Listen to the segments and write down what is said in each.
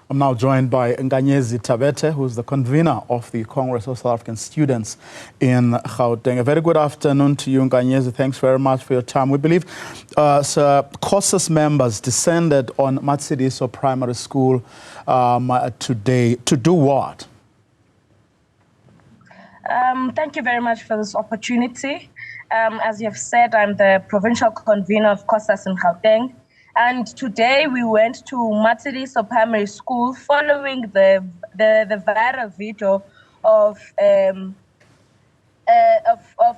I'm now joined by Nkanyezi Tabete, who's the convener of the Congress of South African Students in Gauteng. A very good afternoon to you, Nkanyezi. Thanks very much for your time. We believe Cosas members descended on Matsediso Primary School today to do what? Thank you very much for this opportunity. As you have said, I'm the provincial convener of Cosas in Gauteng. And today we went to Matsediso Primary School following the viral video of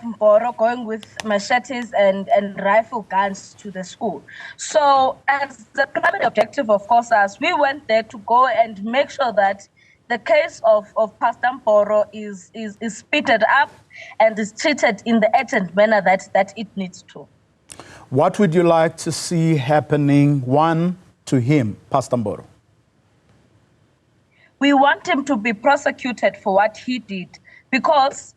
Mboro going with machetes and rifle guns to the school. So as the primary objective of Cosas, we went there to go and make sure that the case of Pastor Mboro is speeded up and is treated in the urgent manner that it needs to. What would you like to see happening, one, to him, Pastor Mboro? We want him to be prosecuted for what he did, because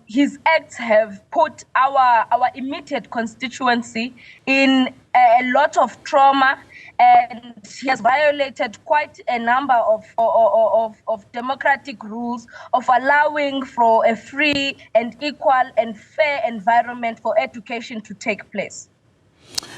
his acts have put our immediate constituency in a lot of trauma, and he has violated quite a number of democratic rules of allowing for a free and equal and fair environment for education to take place.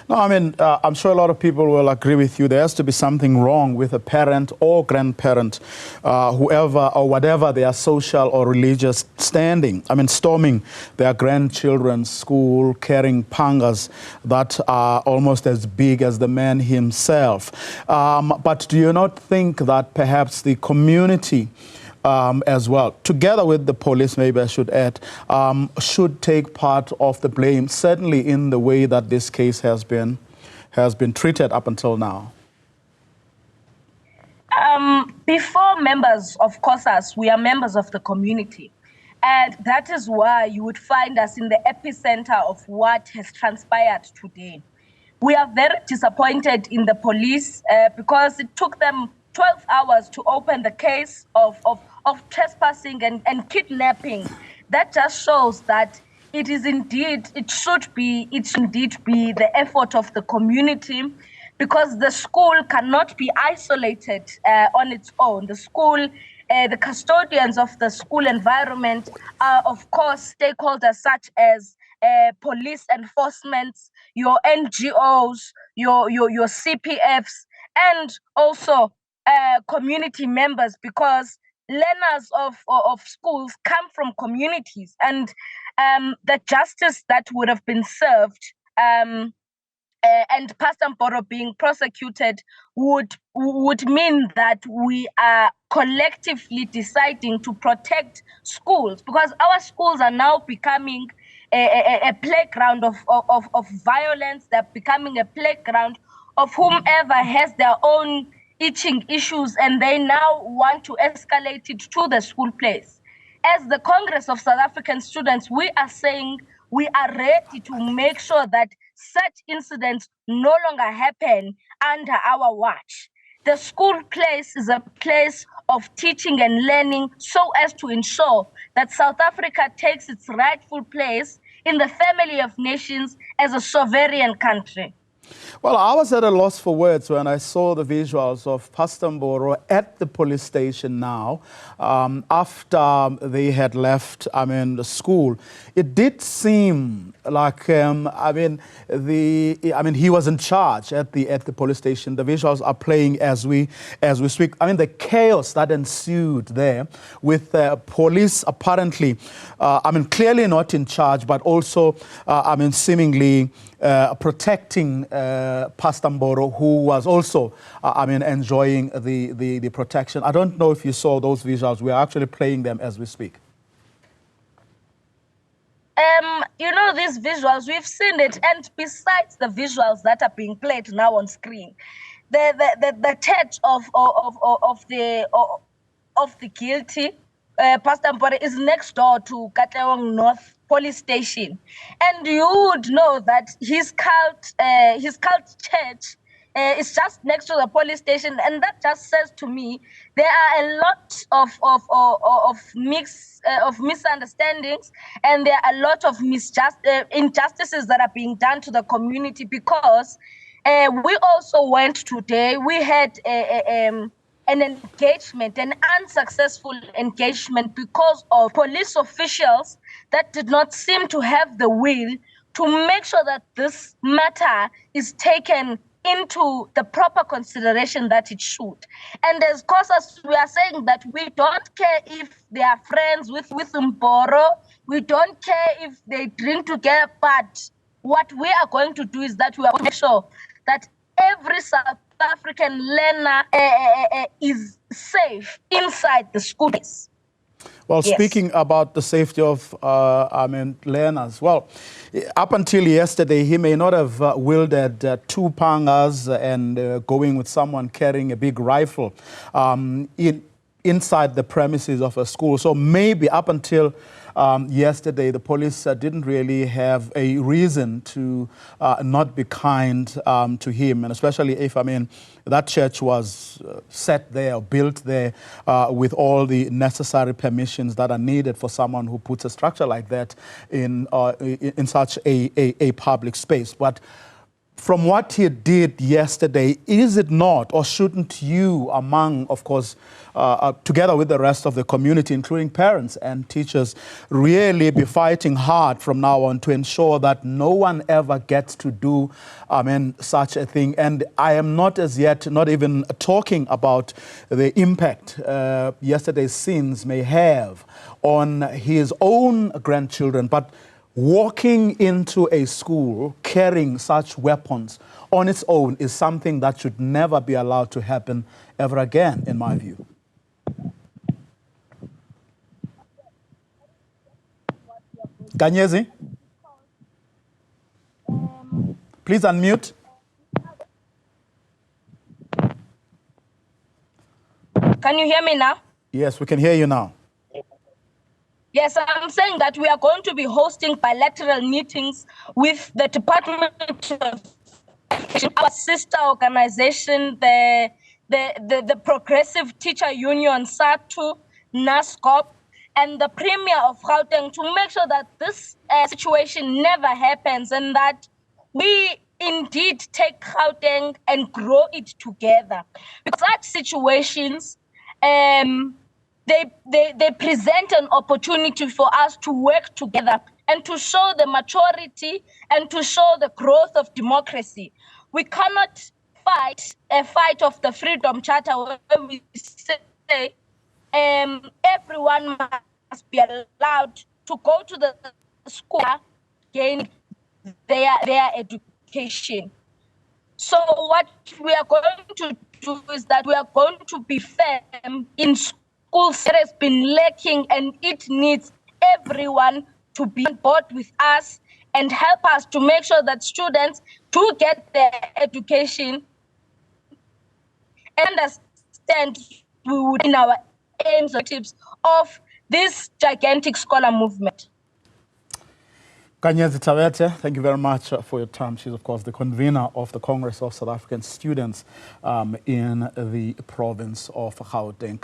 No, I mean, I'm sure a lot of people will agree with you. There has to be something wrong with a parent or grandparent, whoever or whatever their social or religious standing. I mean, storming their grandchildren's school, carrying pangas that are almost as big as the man himself. But do you not think that perhaps the community as well, together with the police, maybe I should add, should take part of the blame, certainly in the way that this case has been treated up until now? Before members of Cosas, we are members of the community. And that is why you would find us in the epicenter of what has transpired today. We are very disappointed in the police because it took them 12 hours to open the case of trespassing and kidnapping. That just shows that it should indeed be the effort of the community, because the school cannot be isolated on its own. The school, the custodians of the school environment are, of course, stakeholders such as police enforcement, your NGOs, your CPFs, and also community members, because learners of schools come from communities, and the justice that would have been served and Pastor Mboro being prosecuted would mean that we are collectively deciding to protect schools, because our schools are now becoming a playground of violence. They're becoming a playground of whomever has their own itching issues, and they now want to escalate it to the school place. As the Congress of South African Students, we are saying we are ready to make sure that such incidents no longer happen under our watch. The school place is a place of teaching and learning, so as to ensure that South Africa takes its rightful place in the family of nations as a sovereign country. Well, I was at a loss for words when I saw the visuals of Pastor Mboro at the police station now, after they had left, the school. It did seem like, he was in charge at the police station. The visuals are playing as we speak. The chaos that ensued there with police apparently, clearly not in charge, but also, seemingly protecting Pastor Mboro, who was also, enjoying the protection. I don't know if you saw those visuals. We are actually playing them as we speak. These visuals, we've seen it, and besides the visuals that are being played now on screen, the touch of the guilty, Pastor Mboro, is next door to Katlehong North Police Station, and you would know that his cult church is just next to the police station, and that just says to me there are a lot of misunderstandings, and there are a lot of injustices that are being done to the community, because we also went today. We had a an engagement, an unsuccessful engagement, because of police officials that did not seem to have the will to make sure that this matter is taken into the proper consideration that it should. And as Cosas, we are saying that we don't care if they are friends with Mboro, we don't care if they drink together, but what we are going to do is that we are going to make sure that every South African learner is safe inside the schools. Well, yes. Speaking about the safety of learners, well, up until yesterday, he may not have wielded 2 pangas and going with someone carrying a big rifle inside the premises of a school. So maybe up until yesterday, the police didn't really have a reason to not be kind to him, and especially if, that church was set there, built there with all the necessary permissions that are needed for someone who puts a structure like that in such a public space. But from what he did yesterday, is it not, or shouldn't you, among, of course, together with the rest of the community, including parents and teachers, really be fighting hard from now on to ensure that no one ever gets to do such a thing? And I am not as yet, not even talking about the impact yesterday's sins may have on his own grandchildren, but walking into a school carrying such weapons on its own is something that should never be allowed to happen ever again, in my view. Ganyezi? Please unmute. Can you hear me now? Yes, we can hear you now. Yes, I'm saying that we are going to be hosting bilateral meetings with the Department of our sister organization, the Progressive Teacher Union, SATU, NASCOP, and the Premier of Gauteng, to make sure that this situation never happens and that we indeed take Gauteng and grow it together. Because such situations, they present an opportunity for us to work together and to show the maturity and to show the growth of democracy. We cannot fight a fight of the Freedom Charter where we say everyone must be allowed to go to the school, gain their education. So what we are going to do is that we are going to be firm in schools that has been lacking, and it needs everyone to be on board with us and help us to make sure that students do get their education and understand we would in our aims and tips of this gigantic scholar movement. Kanyezi Tawete, thank you very much for your time. She's, of course, the convener of the Congress of South African Students in the province of Gauteng.